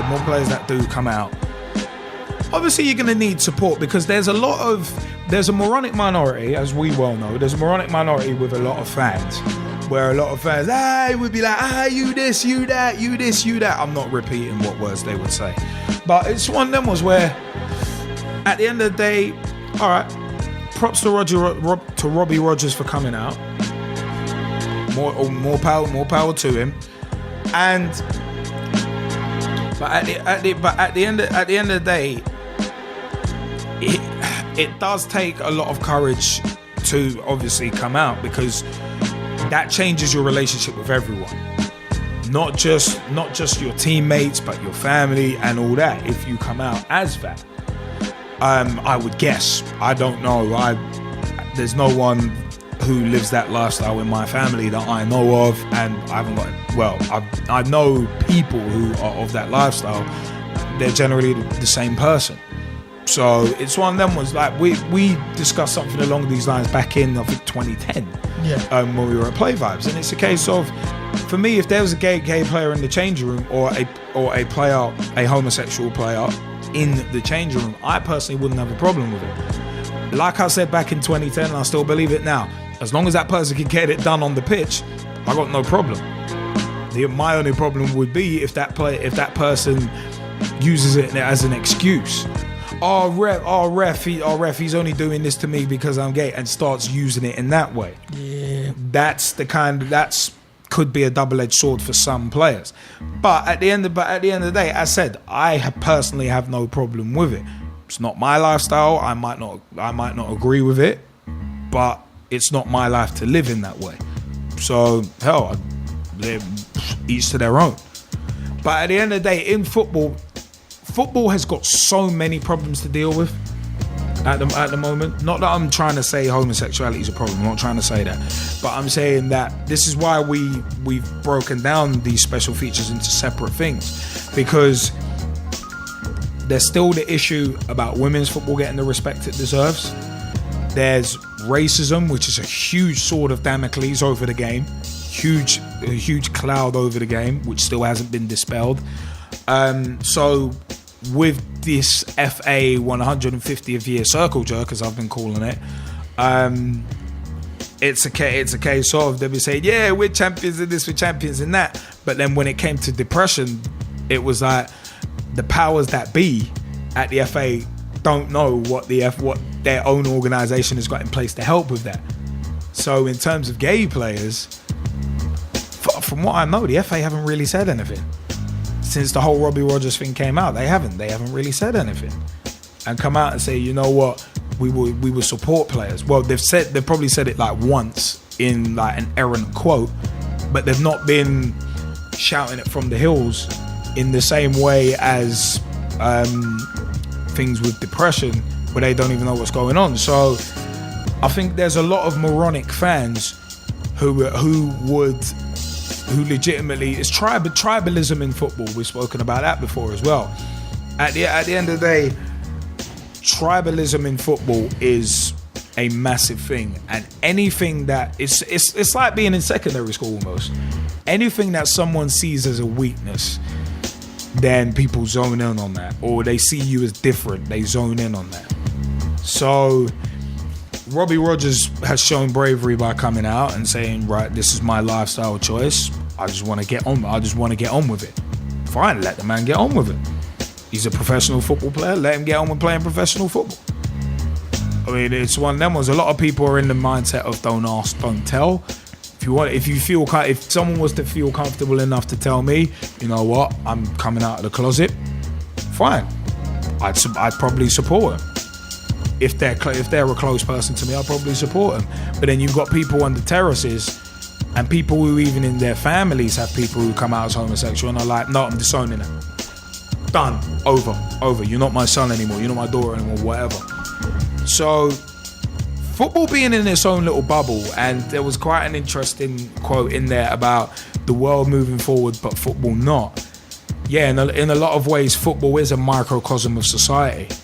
more players that do come out, obviously you're going to need support, because there's a moronic minority, as we well know. There's a moronic minority with a lot of fans, where a lot of fans, would be like, you this, you that, you this, you that. I'm not repeating what words they would say. But it's one of them was where, at the end of the day, all right, props to Robbie Rodgers for coming out. More power to him. But at the end of the day, it does take a lot of courage to obviously come out, because that changes your relationship with everyone. Not just your teammates, but your family and all that. If you come out as that, I would guess. I don't know. There's no one who lives that lifestyle in my family that I know of, and I haven't got. Well, I know people who are of that lifestyle. They're generally the same person. So it's one of them ones, like we discussed something along these lines back in, I think, 2010. Yeah. When we were at Play Vibes, and it's a case of, for me, if there was a gay player in the changing room, or a homosexual player in the changing room, I personally wouldn't have a problem with it. Like I said back in 2010, and I still believe it now. As long as that person can get it done on the pitch, I got no problem. My only problem would be if that person uses it as an excuse. Ref, he's only doing this to me because I'm gay, and starts using it in that way. Yeah, that's could be a double-edged sword for some players. But at the end of the day, as I said, I personally have no problem with it. It's not my lifestyle. I might not agree with it, but it's not my life to live in that way. So hell, each to their own. But at the end of the day, in football has got so many problems to deal with at the moment. Not that I'm trying to say homosexuality is a problem. I'm not trying to say that. But I'm saying that this is why we've broken down these special features into separate things, because there's still the issue about women's football getting the respect it deserves. There's racism, which is a huge sword of Damocles over the game. A huge cloud over the game, which still hasn't been dispelled. So with this FA 150th year circle jerk, as I've been calling it, it's a case of they'll be saying, yeah, we're champions in this, we're champions in that. But then when it came to depression, it was like the powers that be at the FA don't know what their own organisation has got in place to help with that. So in terms of gay players, from what I know, the FA haven't really said anything. Since the whole Robbie Rodgers thing came out, they haven't really said anything and come out and say, you know what, we will support players. Well, they've probably said it like once in like an errant quote, but they've not been shouting it from the hills in the same way as things with depression, where they don't even know what's going on. So I think there's a lot of moronic fans who legitimately, it's tribalism in football. We've spoken about that before as well. At the end of the day, tribalism in football is a massive thing, and anything that it's like being in secondary school almost. Anything that someone sees as a weakness, then people zone in on that, or they see you as different, they zone in on that. So Robbie Rodgers has shown bravery by coming out and saying, right, this is my lifestyle choice. I just want to get on with it. Fine, let the man get on with it. He's a professional football player. Let him get on with playing professional football. I mean, it's one of them ones. A lot of people are in the mindset of don't ask, don't tell. If someone was to feel comfortable enough to tell me, you know what, I'm coming out of the closet, fine. I'd probably support him. If they're a close person to me, I'll probably support them. But then you've got people on the terraces, and people who even in their families have people who come out as homosexual and are like, no, I'm disowning it. Done. Over. You're not my son anymore. You're not my daughter anymore. Whatever. So football being in its own little bubble, and there was quite an interesting quote in there about the world moving forward, but football not. Yeah, in a lot of ways, football is a microcosm of society,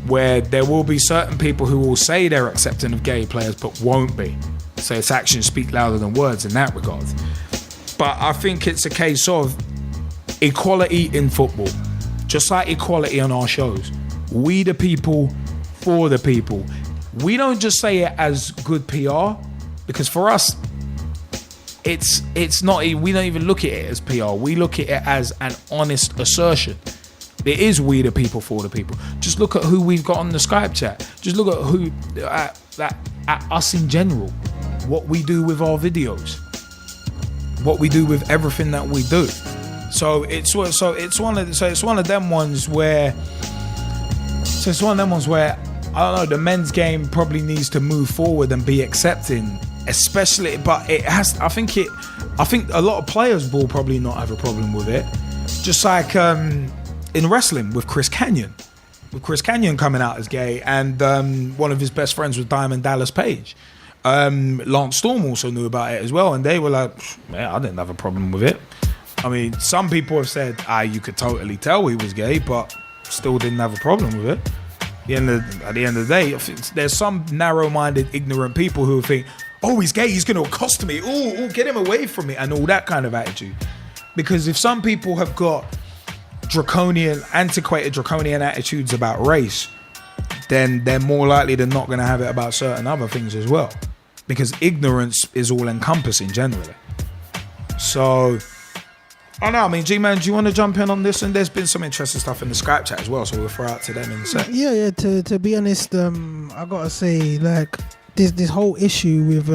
where there will be certain people who will say they're accepting of gay players but won't be. So its actions speak louder than words in that regard. But I think it's a case of equality in football. just like equality on our shows. We the people, for the people. We don't just say it as good PR, because for us, it's not. We don't even look at it as PR. We look at it as an honest assertion. It is we the people, for the people. Just look at who we've got on the Skype chat. Just look at who at us in general. What we do with our videos. What we do with everything that we do. So it's one of them ones where. So it's one of them ones where, I don't know, the men's game probably needs to move forward and be accepting, especially, but it has. I think a lot of players will probably not have a problem with it. Just like in wrestling with Chris Kanyon coming out as gay, and one of his best friends was Diamond Dallas Page. Lance Storm also knew about it as well, and they were like, man, I didn't have a problem with it. I mean, some people have said, you could totally tell he was gay, but still didn't have a problem with it. At the end of the day, I think there's some narrow-minded, ignorant people who think, oh, he's gay, he's going to accost me, oh, get him away from me, and all that kind of attitude. Because if some people have got antiquated draconian attitudes about race, then they're more likely than not going to have it about certain other things as well. Because ignorance is all-encompassing generally. So, I don't know, I mean, G-Man, do you want to jump in on this? And there's been some interesting stuff in the Skype chat as well, so we'll throw out to them in a sec. Yeah, to be honest, I got to say, like, this whole issue with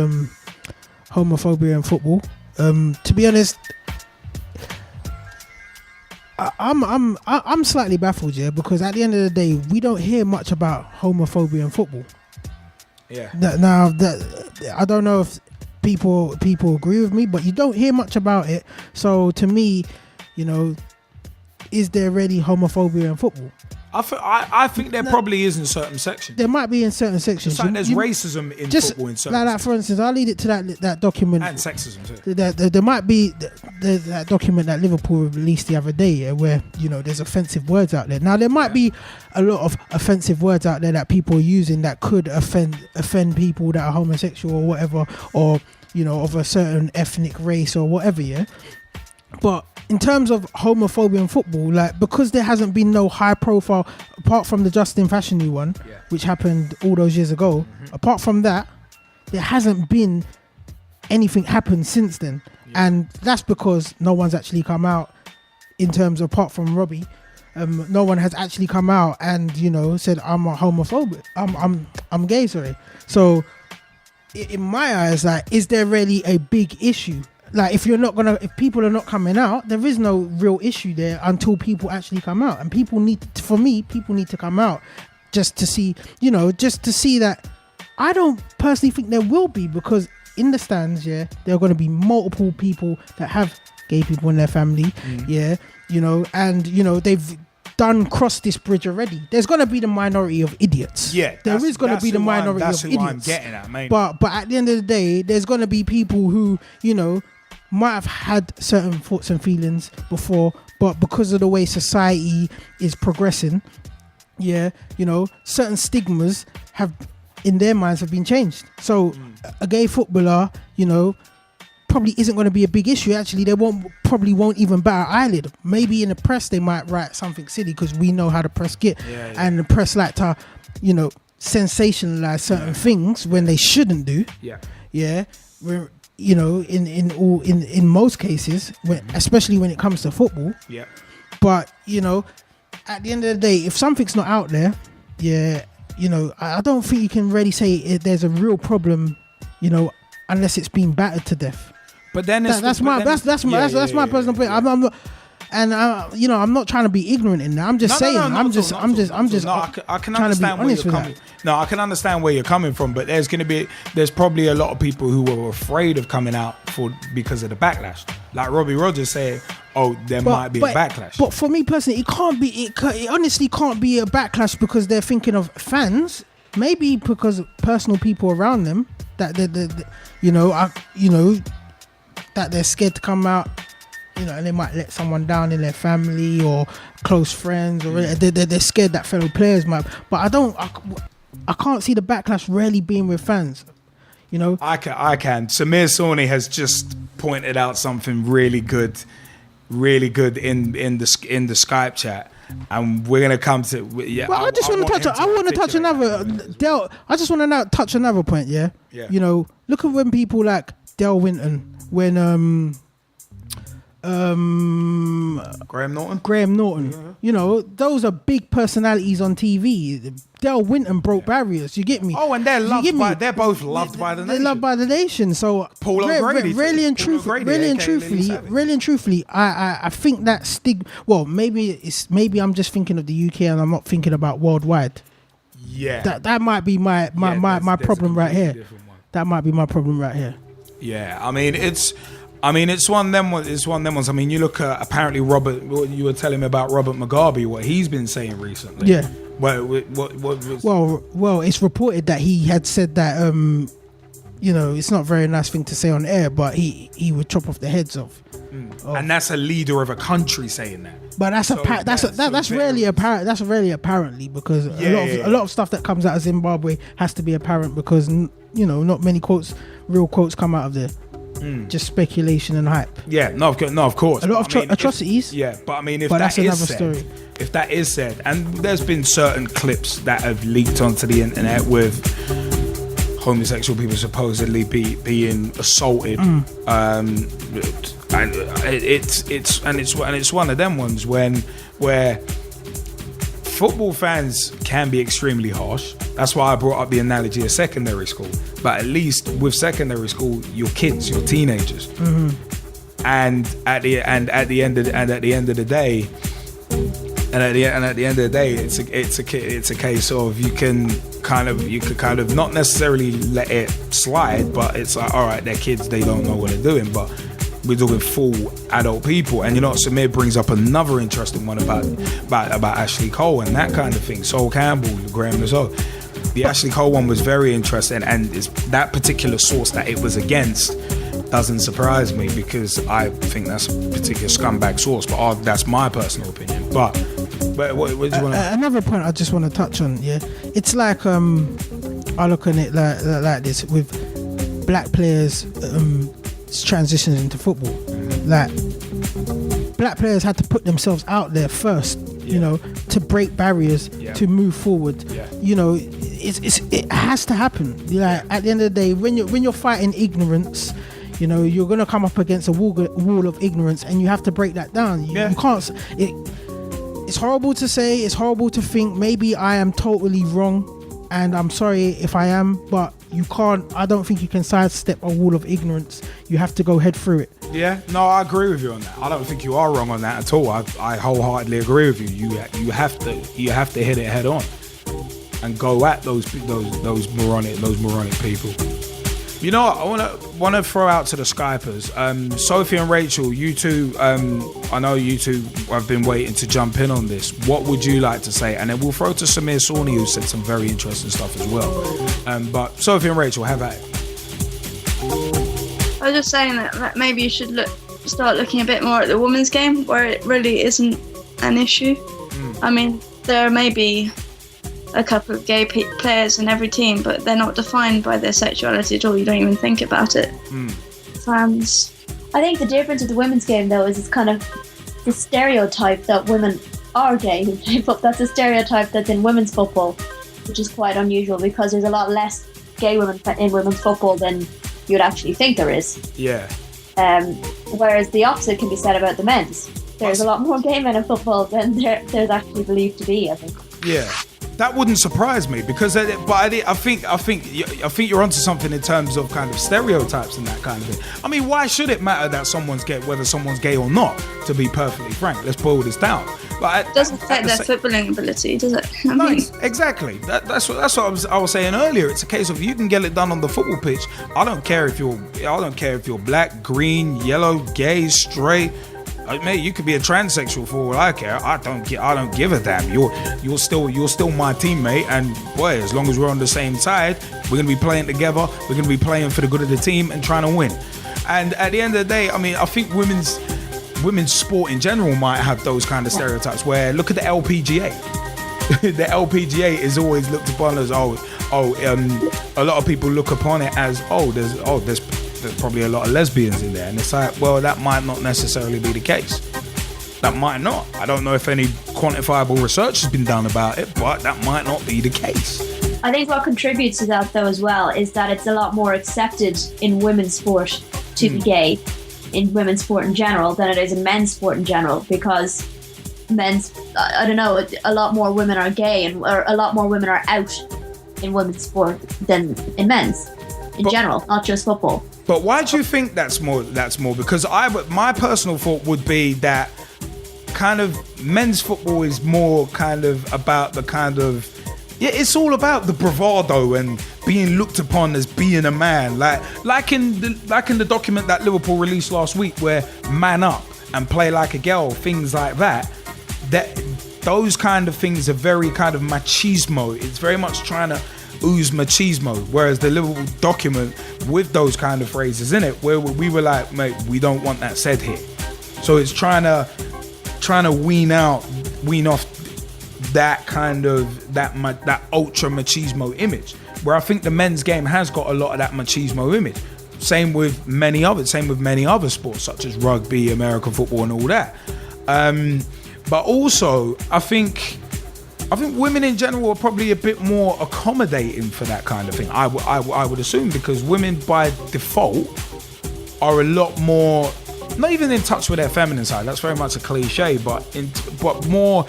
homophobia in football, to be honest, I'm slightly baffled, yeah, because at the end of the day, we don't hear much about homophobia in football. Yeah. Now, I don't know if people agree with me, but you don't hear much about it. So to me, is there really homophobia in football? I think there probably is in certain sections. There might be in certain sections. Like there's racism in football in certain like, for instance, I'll lead it to that document. And sexism too. There might be that document that Liverpool released the other day, where there's offensive words out there. Now there might be a lot of offensive words out there that people are using that could offend people that are homosexual or whatever, or of a certain ethnic race or whatever. Yeah, but in terms of homophobia in football, like, because there hasn't been no high profile, apart from the Justin Fashanu one, which happened all those years ago, apart from that, there hasn't been anything happen since then. And that's because no one's actually come out, in terms of, apart from Robbie, no one has actually come out and, said, I'm a homophobic, I'm gay, sorry. So in my eyes, like, is there really a big issue? Like, if people are not coming out, there is no real issue there until people actually come out. And people need to come out just to see, that. I don't personally think there will be, because in the stands, there are going to be multiple people that have gay people in their family, they've crossed this bridge already. There's going to be the minority of idiots. Yeah, there is going to be the minority of idiots. That's who I'm getting at, mate. But at the end of the day, there's going to be people who, might have had certain thoughts and feelings before, but because of the way society is progressing, certain stigmas in their minds have been changed. So a gay footballer, probably isn't going to be a big issue. Actually, they probably won't even bat an eyelid. Maybe in the press they might write something silly, because we know how the press get, and the press like to, sensationalize certain things when they shouldn't do. We're, in most cases, especially when it comes to football. But at the end of the day, if something's not out there, I don't think you can really say there's a real problem, unless it's been battered to death. But then that's my personal opinion. I'm not. And I'm not trying to be ignorant in that. I'm just saying. I'm just. I can understand where you're coming. No, I can understand where you're coming from. But there's probably a lot of people who were afraid of coming out because of the backlash. Like Robbie Rodgers saying, "Oh, there might be a backlash." But for me personally, it can't be. It honestly can't be a backlash, because they're thinking of fans. Maybe because of personal people around them that that they're scared to come out. And they might let someone down in their family or close friends, or they're scared that fellow players might. But I can't see the backlash really being with fans. I can. Samir Sawhney has just pointed out something really good in the Skype chat. and we're gonna come to Well, I just want to touch. I want to touch another. I just want to touch another point. Yeah. You know, look at when people like Del Winton, when Graham Norton. You know, those are big personalities on TV. Del Winton broke barriers. You get me? Oh, and they're both loved by the nation. They're loved by the nation. So really and truthfully, I think that Well, maybe I'm just thinking of the UK and I'm not thinking about worldwide. Yeah. That might be my problem right here. That might be my problem right here. Yeah, I mean it's one of them ones. I mean, you look at apparently Robert. You were telling me about Robert Mugabe, what he's been saying recently. Yeah. What was? Well, it's reported that he had said that you know, it's not a very nice thing to say on air, but he would chop off the heads of. And that's a leader of a country saying that. But that's rarely apparent. That's rarely apparently, because a lot of stuff that comes out of Zimbabwe has to be apparent, because you know, not many real quotes come out of there. Just speculation and hype. Yeah, no, of course. A lot of atrocities. But I mean, if that's that is another said, story. If that is said, and there's been certain clips that have leaked onto the internet with homosexual people supposedly being assaulted, and it's one of them ones where football fans can be extremely harsh. That's why I brought up the analogy of secondary school. But at least with secondary school, you're kids, you're teenagers, and at the end of the day, it's a case of you could kind of not necessarily let it slide, but it's like, all right, they're kids, they don't know what they're doing, but we're talking full adult people. And you know what, Samir brings up another interesting one about Ashley Cole and that kind of thing. Sol Campbell, Graham Lazar. The Ashley Cole one was very interesting, and it's that particular source that it was against doesn't surprise me, because I think that's a particular scumbag source, but that's my personal opinion. But what do you want to... Another point I just want to touch on, it's like I look at it like this with black players transitioning into football. Like, black players had to put themselves out there first, you know, to break barriers, to move forward. You know, it has to happen. Like, at the end of the day, when you're fighting ignorance, you know, you're gonna come up against a wall of ignorance, and you have to break that down. You can't. It's horrible to say. It's horrible to think. Maybe I am totally wrong, and I'm sorry if I am. But you can't. I don't think you can sidestep a wall of ignorance. You have to go head through it. Yeah, no, I agree with you on that. I don't think you are wrong on that at all. I wholeheartedly agree with you. You have to hit it head on and go at those moronic people. You know what? I want to throw out to the Skypers. Sophie and Rachel, you two, I know you two have been waiting to jump in on this. What would you like to say? And then we'll throw to Samir Sawhney, who said some very interesting stuff as well. But Sophie and Rachel, have at it. I was just saying that maybe you should start looking a bit more at the women's game, where it really isn't an issue. I mean, there may be a couple of gay players in every team, but they're not defined by their sexuality at all. You don't even think about it. Fans. I think the difference with the women's game, though, is it's kind of the stereotype that women are gay who play football. That's a stereotype that's in women's football, which is quite unusual, because there's a lot less gay women in women's football than you'd actually think there is. Yeah. Whereas the opposite can be said about the men's. There's a lot more gay men in football than there's actually believed to be, I think. Yeah. That wouldn't surprise me, because I think you're onto something in terms of kind of stereotypes and that kind of thing. I mean, why should it matter that someone's gay, whether someone's gay or not? To be perfectly frank, let's boil this down. But it doesn't affect their footballing ability, does it? Exactly. That's what I was saying earlier. It's a case of you can get it done on the football pitch. I don't care if you're black, green, yellow, gay, straight. Mate, you could be a transsexual for all I care. I don't give a damn. You're still my teammate, and boy, as long as we're on the same side, we're gonna be playing together. We're gonna be playing for the good of the team and trying to win. And at the end of the day, I mean, I think women's sport in general might have those kind of stereotypes. Where look at the LPGA. The LPGA is always looked upon as a lot of people look upon it as there's probably a lot of lesbians in there, and it's like, well, that might not necessarily be the case. that might not. I don't know if any quantifiable research has been done about it, but that might not be the case. I think what contributes to that, though, as well, is that it's a lot more accepted in women's sport to be gay, in women's sport in general, than it is in men's sport in general, because I don't know, a lot more women are gay, or a lot more women are out in women's sport than in men's, in general, not just football. But why do you think that's more? Because my personal thought would be that kind of men's football is more kind of about the kind of, it's all about the bravado and being looked upon as being a man, like in the document that Liverpool released last week, where man up and play like a girl, things like that. Those kind of things are very kind of machismo. It's very much trying to ooze machismo, whereas the Liverpool document with those kind of phrases in it, where we were like, mate, we don't want that said here. So it's trying to wean off that kind of that ultra machismo image, where I think the men's game has got a lot of that machismo image. Same with many other sports such as rugby, American football, and all that. But also, I think women in general are probably a bit more accommodating for that kind of thing. I would assume, because women by default are a lot more, not even in touch with their feminine side. That's very much a cliche, but more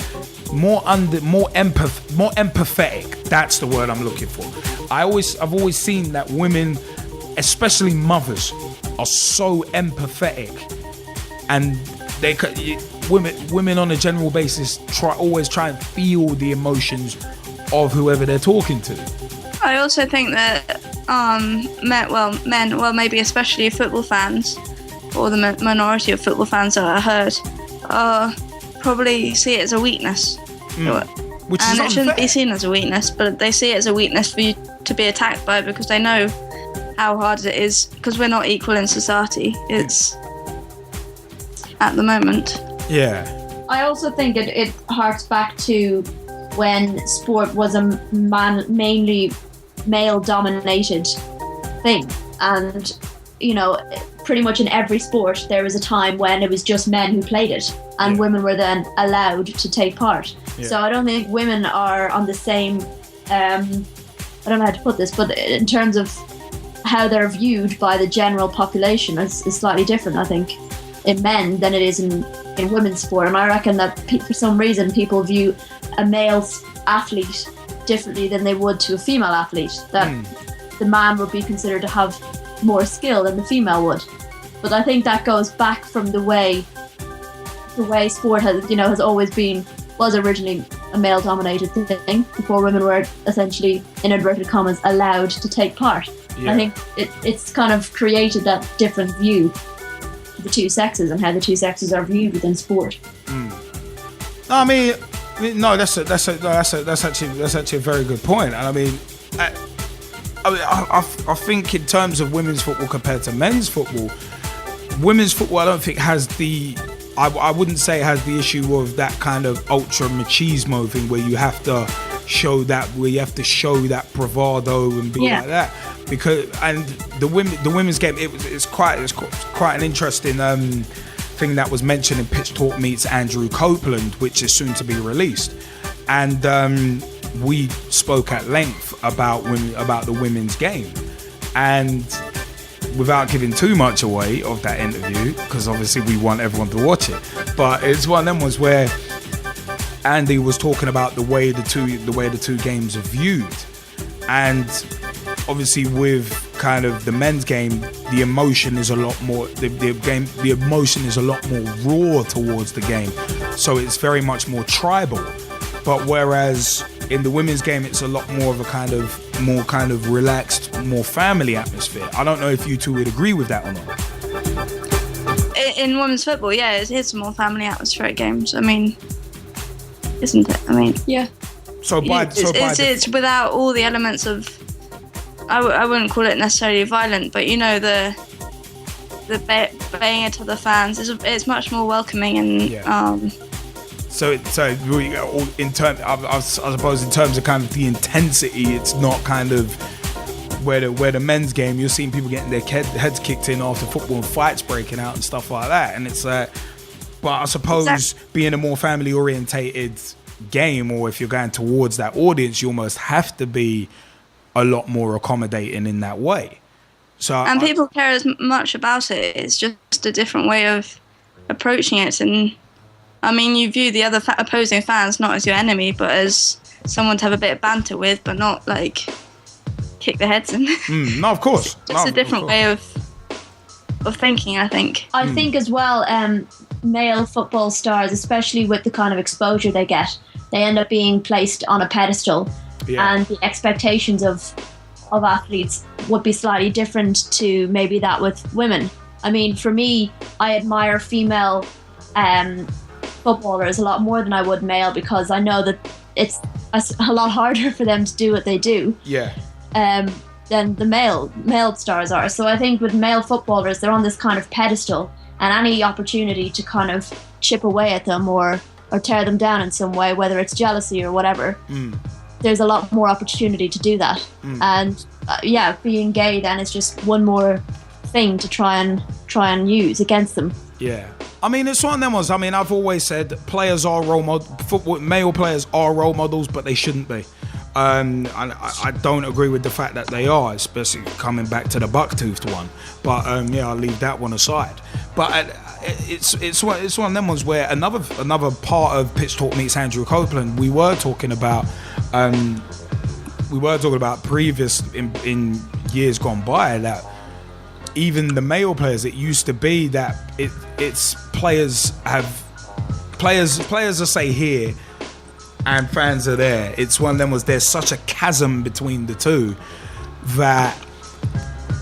empathetic. That's the word I'm looking for. I've always seen that women, especially mothers, are so empathetic, and women on a general basis always try and feel the emotions of whoever they're talking to. I also think that men, maybe especially football fans, or the minority of football fans that I heard, probably see it as a weakness. Which is and it unfair. shouldn't be seen as a weakness, but they see it as a weakness for you to be attacked by, because they know how hard it is, because we're not equal in society. It's at the moment. Yeah. I also think it harks back to when sport was a mainly male-dominated thing. And, you know, pretty much in every sport, there was a time when it was just men who played it, and women were then allowed to take part. Yeah. So I don't think women are on the same, I don't know how to put this, but in terms of how they're viewed by the general population is slightly different, I think, in men than it is in women's sport. And I reckon that for some reason people view a male athlete differently than they would to a female athlete. That the man would be considered to have more skill than the female would. But I think that goes back from the way sport has always was originally a male-dominated thing before women were essentially, in inverted commas, allowed to take part. Yeah. I think it's kind of created that different view of the two sexes and how the two sexes are viewed within sport. I mean, no, that's actually a very good point. And I mean, I think in terms of women's football compared to men's football, I don't think has the. I wouldn't say it has the issue of that kind of ultra machismo thing where you have to show that bravado and be like that. Because the women's game, it's quite an interesting thing that was mentioned in Pitch Talk Meets Andrew Copeland, which is soon to be released, and we spoke at length about the women's game, and without giving too much away of that interview, because obviously we want everyone to watch it, but it's one of them ones where Andy was talking about the way the two games are viewed, and obviously with kind of the men's game, the emotion is a lot more the emotion is a lot more raw towards the game, so it's very much more tribal. But whereas in the women's game, it's a lot more of a kind of relaxed, more family atmosphere. I don't know if you two would agree with that or not. In women's football, yeah, it's a more family atmospheric games. I mean, isn't it? I mean, yeah. It's without all the elements of. I wouldn't call it necessarily violent, but you know the baying it to the fans. It's much more welcoming and. So in terms, I suppose in terms of kind of the intensity, it's not kind of where the men's game, you're seeing people getting their heads kicked in after football and fights breaking out and stuff like that. And it's but But I suppose being a more family orientated game, or if you're going towards that audience, you almost have to be a lot more accommodating in that way. And people care as much about it. It's just a different way of approaching it. And I mean, you view the other opposing fans not as your enemy, but as someone to have a bit of banter with, but not like kick their heads in. No, of course. Just a different way of thinking, I think. I think as well, male football stars, especially with the kind of exposure they get, they end up being placed on a pedestal, and the expectations of athletes would be slightly different to maybe that with women. I mean, for me, I admire female footballers a lot more than I would male, because I know that it's a lot harder for them to do what they do than the male stars are. So I think with male footballers, they're on this kind of pedestal, and any opportunity to kind of chip away at them or tear them down in some way, whether it's jealousy or whatever, there's a lot more opportunity to do that. And being gay then is just one more thing to try and use against them. Yeah. I mean, it's one of them ones. I mean, I've always said players are role models. Male players are role models, but they shouldn't be. And I don't agree with the fact that they are, especially coming back to the buck-toothed one. But I'll leave that one aside. But it's one of them ones where another part of Pitch Talk meets Andrew Copeland. We were talking about previous in years gone by that even the male players, it used to be that it's players are say here and fans are there. It's one of them was there's such a chasm between the two that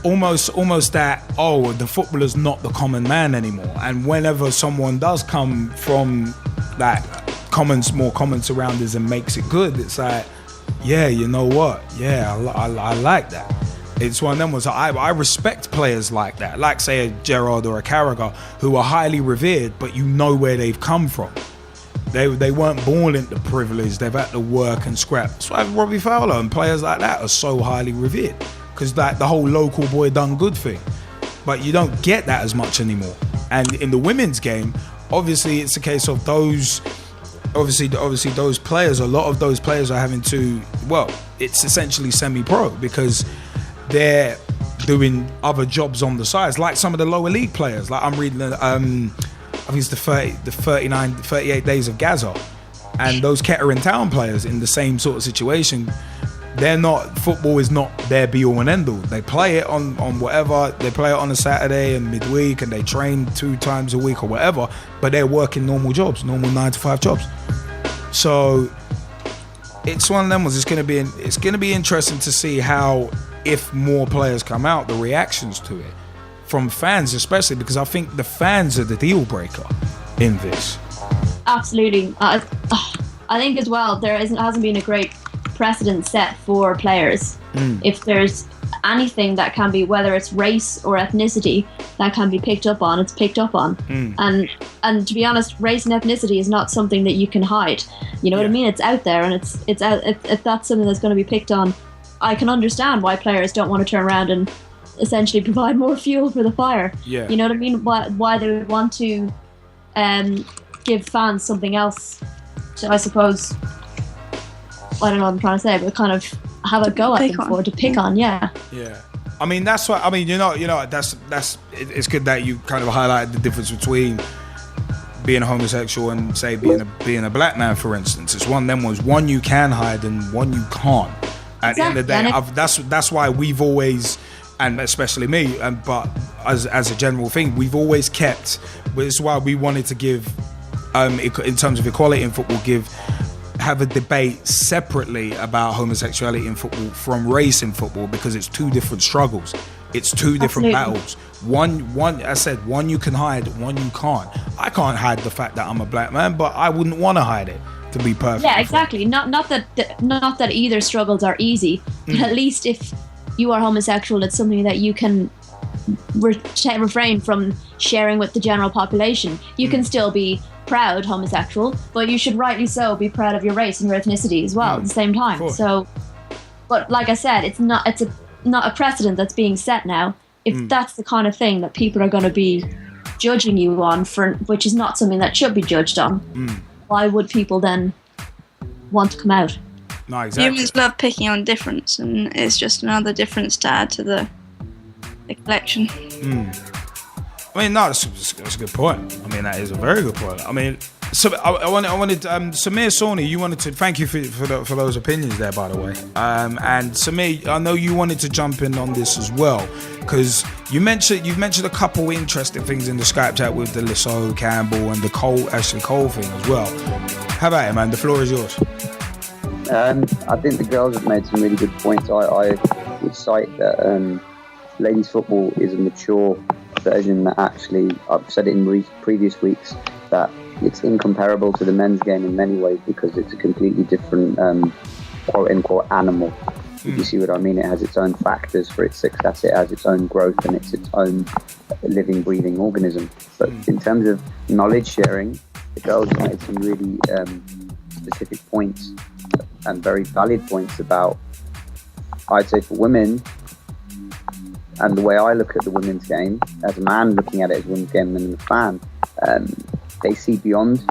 almost that the footballer's not the common man anymore. And whenever someone does come from that more common surroundings and makes it good, it's like, yeah, you know what? Yeah, I like that. It's one of them ones. I respect players like that, like say a Gerrard or a Carragher, who are highly revered, but you know where they've come from. They weren't born into privilege. They've had to work and scrap. That's why Robbie Fowler and players like that are so highly revered, because like the whole local boy done good thing. But you don't get that as much anymore. And in the women's game, obviously it's a case of those. Obviously those players. A lot of those players are having to. Well, it's essentially semi-pro because they're doing other jobs on the sides, like some of the lower league players. Like I'm reading, I think it's the 38 days of Gaza, and those Kettering Town players in the same sort of situation. They're not, football is not their be all and end all. They play it on whatever, they play it on a Saturday and midweek, and they train 2 times a week or whatever, but they're working normal jobs, normal 9-to-5 jobs. So it's one of them ones. It's going to be interesting to see how, if more players come out, the reactions to it from fans, especially because I think the fans are the deal breaker in this. Absolutely. I think as well there hasn't been a great precedent set for players. If there's anything that can be, whether it's race or ethnicity, that can be picked up on, it's picked up on. And to be honest, race and ethnicity is not something that you can hide. You know what I mean? It's out there, and it's out. If that's something that's going to be picked on, I can understand why players don't want to turn around and essentially provide more fuel for the fire. Yeah. You know what I mean? Why they would want to give fans something else to, I suppose, I don't know what I'm trying to say, but kind of have a go at them for, to pick on. Yeah. I mean, that's what I mean. You know, that's it's good that you kind of highlighted the difference between being a homosexual and say being a black man, for instance. It's one of them ones. One you can hide and one you can't. At the end of the day, that's why we've always, and especially me, but as a general thing, we've always kept. This is why we wanted to give, in terms of equality in football, have a debate separately about homosexuality in football from race in football, because it's 2 different struggles. It's 2 different battles. One, I said, one you can hide, one you can't. I can't hide the fact that I'm a black man, but I wouldn't want to hide it, to be perfect. Yeah, exactly. Not that either struggles are easy, but at least if you are homosexual, it's something that you can refrain from sharing with the general population. You can still be proud homosexual, but you should rightly so be proud of your race and your ethnicity as well at the same time. So, but like I said, it's not a precedent that's being set now. If that's the kind of thing that people are going to be judging you on, which is not something that should be judged on, why would people then want to come out? No, exactly. Humans love picking on difference, and it's just another difference to add to the collection. I mean, no, that's a good point. I mean, that is a very good point. I mean, so I wanted Samir Sawhney, you wanted to thank you for those opinions there, by the way. And Samir, I know you wanted to jump in on this as well, because you've mentioned a couple interesting things in the Skype chat with the Lasso, Campbell, and the Ashley Cole thing as well. How about it, man? The floor is yours. I think the girls have made some really good points. I would cite that ladies football is a mature version that actually, I've said it in previous weeks, that it's incomparable to the men's game in many ways because it's a completely different quote-unquote animal. If you see what I mean, it has its own factors for its success, it has its own growth, and it's its own living, breathing organism. But in terms of knowledge sharing, the girls have made some really specific points and very valid points about, I'd say, for women, and the way I look at the women's game, as a man looking at it as a women's game and a fan, they see beyond.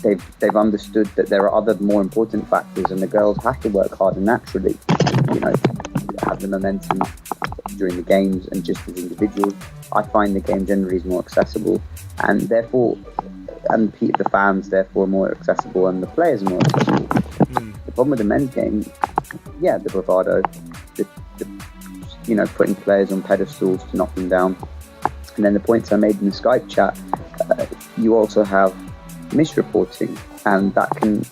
They've understood that there are other more important factors, and the girls have to work harder naturally, have the momentum during the games, and just as individuals, I find the game generally is more accessible, and therefore, and the fans therefore are more accessible, and the players are more accessible. The problem with the men's game, the bravado, the putting players on pedestals to knock them down, and then the points I made in the Skype chat, you also have misreporting, and that can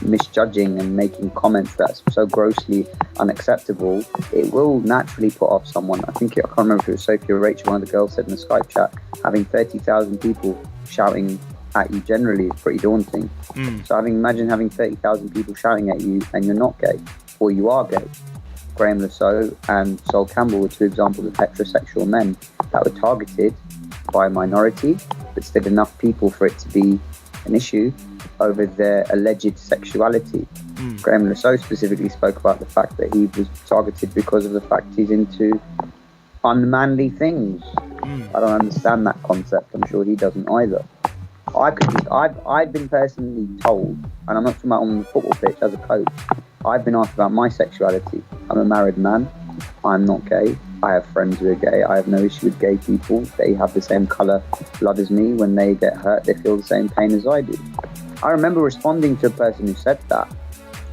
misjudging and making comments that's so grossly unacceptable, it will naturally put off someone. I can't remember if it was Sophie Rachel, one of the girls said in the Skype chat, having 30,000 people shouting at you generally is pretty daunting. So imagine having 30,000 people shouting at you and you're not gay, or you are gay. Graham Lasso and Sol Campbell were two examples of heterosexual men that were targeted by a minority, but still enough people for it to be an issue over their alleged sexuality. Graham Lasso specifically spoke about the fact that he was targeted because of the fact he's into unmanly things. I don't understand that concept. I'm sure he doesn't either. I've been personally told, and I'm not talking about on the football pitch as a coach, I've been asked about my sexuality. I'm a married man. I'm not gay. I have friends who are gay. I have no issue with gay people. They have the same colour blood as me. When they get hurt, they feel the same pain as I do. I remember responding to a person who said that.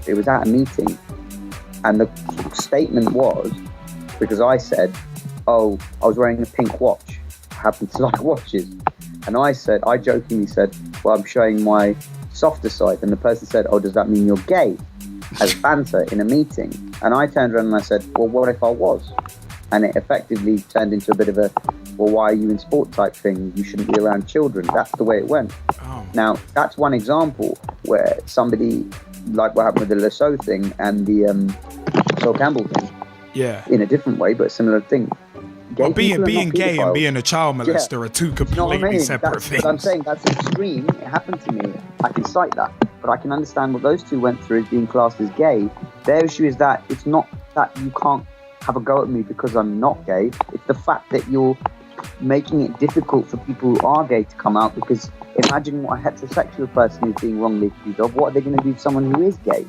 It was at a meeting, and the statement was, because I said, I was wearing a pink watch. I happen to like watches. And I jokingly said, well, I'm showing my softer side. And the person said, does that mean you're gay? As banter in a meeting. And I turned around and I said, well, what if I was? And it effectively turned into a bit of a, well, why are you in sport type thing? You shouldn't be around children. That's the way it went. Now, that's one example where somebody, like what happened with the Lasso thing and the Sol Campbell thing. Yeah. In a different way, but a similar thing. Well, being gay and being a child molester are two completely separate things. But I'm saying that's extreme. It happened to me. I can cite that. But I can understand what those two went through as being classed as gay. Their issue is that it's not that you can't have a go at me because I'm not gay. It's the fact that you're making it difficult for people who are gay to come out, because imagine what a heterosexual person is being wrongly accused of. What are they going to do to someone who is gay?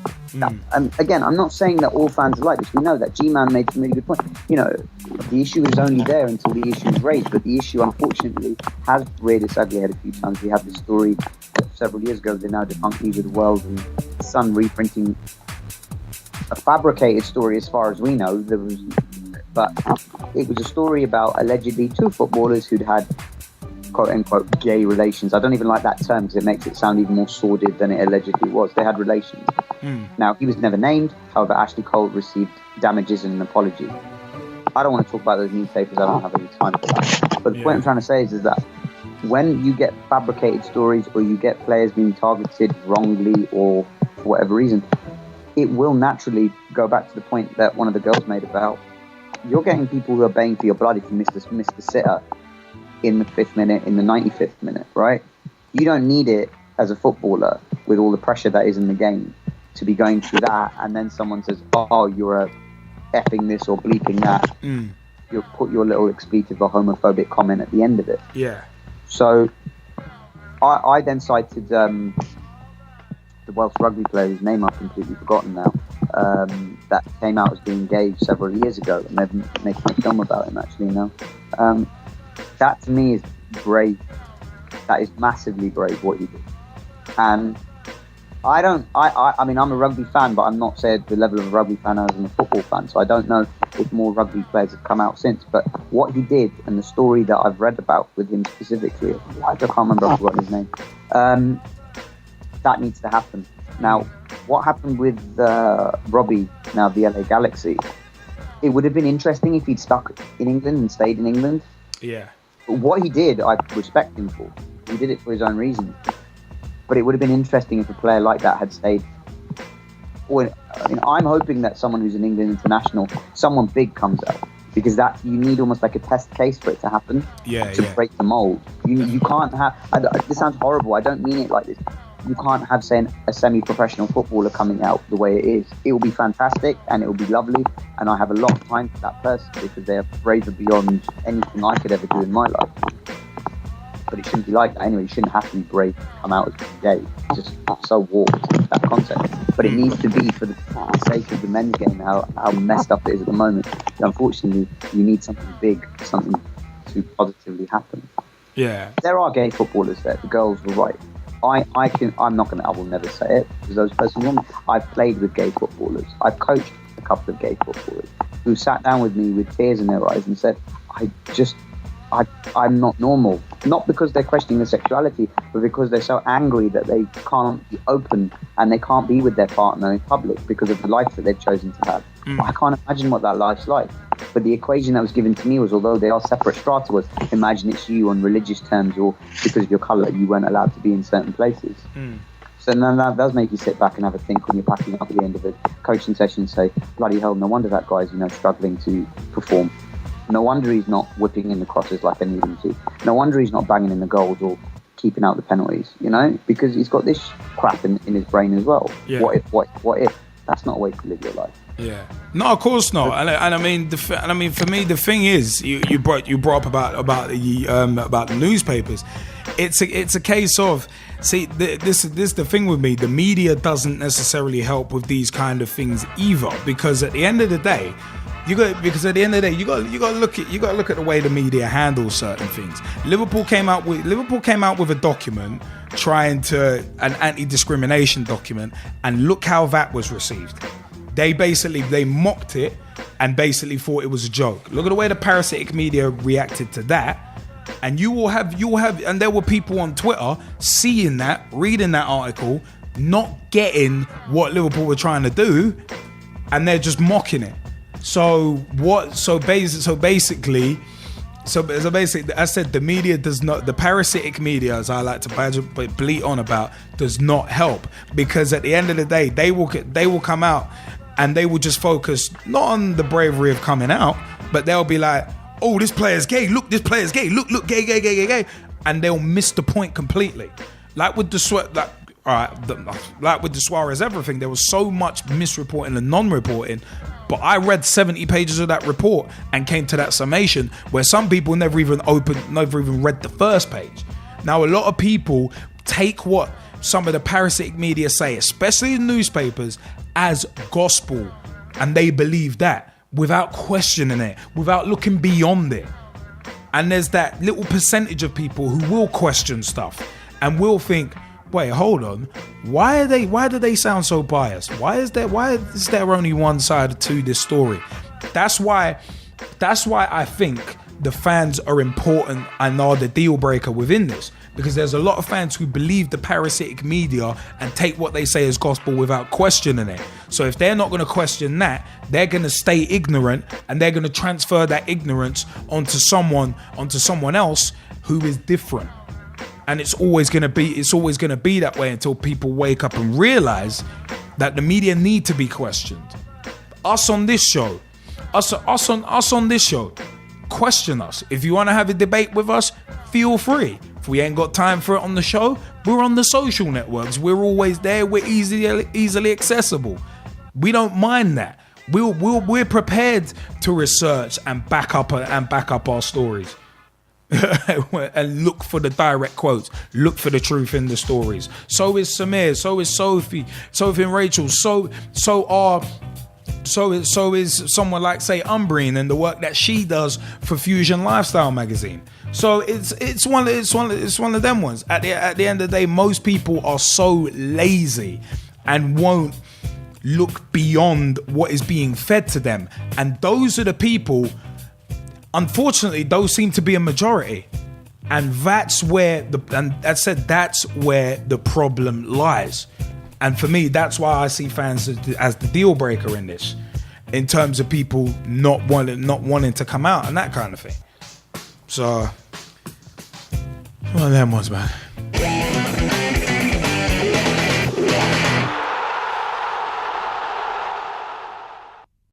And again, I'm not saying that all fans are like this. We know that Gman made some really good points. The issue is only there until the issue is raised, but the issue, unfortunately, has reared its ugly head a few times. We had this story several years ago, the now defunct News of the World and Sun reprinting a fabricated story as far as we know. But it was a story about allegedly two footballers who'd had quote-unquote gay relations. I don't even like that term because it makes it sound even more sordid than it allegedly was. They had relations. Now, he was never named. However, Ashley Cole received damages and an apology. I don't want to talk about those newspapers. I don't have any time for that. But the point I'm trying to say is that when you get fabricated stories or you get players being targeted wrongly or for whatever reason, it will naturally go back to the point that one of the girls made about you're getting people who are baying for your blood if you miss the sitter in the 5th minute, in the 95th minute, right? You don't need it as a footballer with all the pressure that is in the game to be going through that, and then someone says, you're effing this or bleeping that. you put your little expletive or homophobic comment at the end of it. Yeah. So I then cited the Welsh rugby player whose name I've completely forgotten now, that came out as being gay several years ago, and they're making a film about him actually now. That to me is brave. That is massively brave what he did. And I mean, I'm a rugby fan, but I'm not saying the level of a rugby fan as I'm a football fan, so I don't know if more rugby players have come out since. But what he did and the story that I've read about with him specifically, I can't remember, I've forgotten his name, that needs to happen. Now, what happened with Robbie, now the LA Galaxy, it would have been interesting if he'd stuck in England and stayed in England. Yeah. But what he did, I respect him for. He did it for his own reasons. But it would have been interesting if a player like that had stayed. I mean, I'm hoping that someone who's an England international, someone big comes out, because that you need almost like a test case for it to happen. To break the mold. You can't have. This sounds horrible. I don't mean it like this. You can't have, say, a semi-professional footballer coming out the way it is. It will be fantastic and it will be lovely, and I have a lot of time for that person because they are braver beyond anything I could ever do in my life. But it shouldn't be like that anyway. You shouldn't have to be brave to come out as gay. It's just so warped, that concept. But it needs to be for the sake of the men's game, how messed up it is at the moment. But unfortunately, you need something big, something to positively happen. Yeah. There are gay footballers there. The girls were right. I will never say it because those persons want me. I've played with gay footballers. I've coached a couple of gay footballers who sat down with me with tears in their eyes and said, I'm not normal. Not because they're questioning their sexuality, but because they're so angry that they can't be open and they can't be with their partner in public because of the life that they've chosen to have. I can't imagine what that life's like. But the equation that was given to me was, although they are separate strata, was imagine it's you on religious terms or because of your colour, you weren't allowed to be in certain places. So then that does make you sit back and have a think when you're packing up at the end of a coaching session and say, bloody hell, no wonder that guy's, struggling to perform. No wonder he's not whipping in the crosses like I need him to. No wonder he's not banging in the goals or keeping out the penalties, because he's got this crap in his brain as well. Yeah. What if? That's not a way to live your life. Yeah, no, of course not. And I mean, for me, the thing is, you brought up about the newspapers. It's a case of, see, this is the thing with me. The media doesn't necessarily help with these kind of things either, because at the end of the day, you got to look at the way the media handles certain things. Liverpool came out with a document an anti-discrimination document, and look how that was received. They mocked it and basically thought it was a joke. Look at the way the parasitic media reacted to that. And you will have, and there were people on Twitter seeing that, reading that article, not getting what Liverpool were trying to do, and they're just mocking it. So basically, I said the media does not, the parasitic media, as I like to bleat on about, does not help, because at the end of the day, they will come out and they will just focus not on the bravery of coming out, but they'll be like, oh, this player's gay. Look, this player's gay. Look, gay. And they'll miss the point completely. Like with the Suarez everything, there was so much misreporting and non-reporting. But I read 70 pages of that report and came to that summation where some people never even read the first page. Now, a lot of people take what some of the parasitic media say, especially in newspapers, as gospel, and they believe that without questioning it, without looking beyond it. And there's that little percentage of people who will question stuff and will think, wait, hold on, why do they sound so biased? Why is there only one side to this story? That's why I think the fans are important and are the deal breaker within this, because there's a lot of fans who believe the parasitic media and take what they say as gospel without questioning it. So if they're not going to question that, they're going to stay ignorant, and they're going to transfer that ignorance onto someone else who is different. And it's always going to be that way until people wake up and realize that the media need to be questioned. Us on this show, question us. If you want to have a debate with us, feel free. If we ain't got time for it on the show, we're on the social networks. We're always there. We're easily accessible. We don't mind that. We're prepared to research and back up our stories. And look for the direct quotes, look for the truth in the stories. So is Samir, so is Sophie and Rachel, so is someone like, say, Umbrine, and the work that she does for Fusion Lifestyle magazine. So it's one of them ones. At the end of the day, most people are so lazy and won't look beyond what is being fed to them, and those are the people. Unfortunately, those seem to be a majority, and that's where the problem lies. And for me, that's why I see fans as the deal breaker in this, in terms of people not wanting to come out and that kind of thing. So, one of them ones, man.